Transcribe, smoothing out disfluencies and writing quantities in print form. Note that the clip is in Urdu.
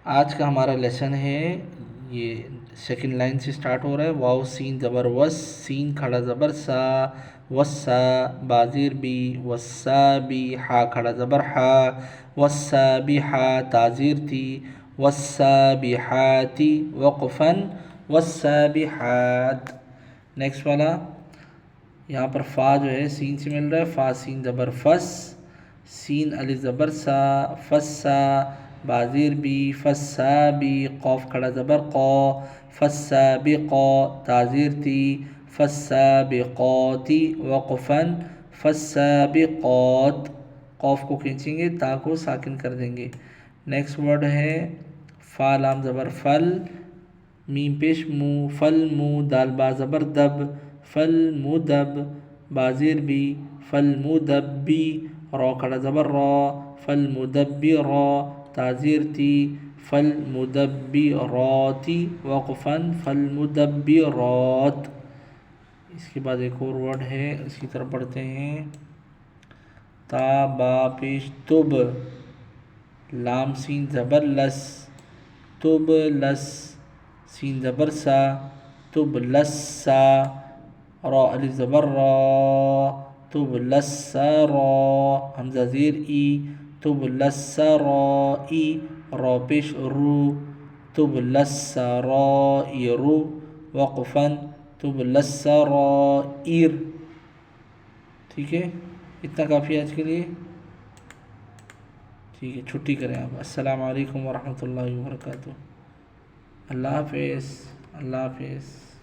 آج کا ہمارا لیسن ہے، یہ سیکنڈ لائن سے سٹارٹ ہو رہا ہے۔ واو سین زبر وس، سین کھڑا زبر سا، وسا بازیر بی، وسا بی، ہا کھڑا زبر ہا، وسا بی ہا تازیر تی، وسا بی ہاتی وقفن، وسا بی ہات۔ نیکسٹ والا، یہاں پر فا جو ہے سین سے مل رہا ہے، فا سین زبر فس، سین الف زبر سا، فسا بازیر بی، فسا بی، قوف کھڑا زبر قو، فسا بی قو تازیر تی، فسا بی قوتی وقفن، فسا بی قوت۔ قوف کو کھینچیں گے، تا کو ساکن کر دیں گے۔ نیکسٹ ورڈ ہے فا لام زبر فل، میم پیش مو، فل مو، دال با زبر دب، فل مدب بازیر بی، فل مدبی، رو کھڑا زبر رو، فل مدبی رو تازیر تی، فل مدبی روتی وقفن، فل مدبی روت۔ اس کے بعد ایک اور ورڈ ہے، اس کی طرف پڑھتے ہیں۔ تا با پیش تب، لام سین زبر لس، تب لس، سین زبر سا، تب لسا، را الف زبر را، تب لسا را، حمزہ زیر ای، تب لسا را ای، را پیش رو، تب لسا را ای رو وقفن، تب لسا را ایر۔ ٹھیک ہے، اتنا کافی ہے آج کے لیے۔ ٹھیک ہے، چھٹی کریں آپ۔ السلام علیکم ورحمۃ اللہ وبرکاتہ۔ اللہ حافظ، اللہ حافظ۔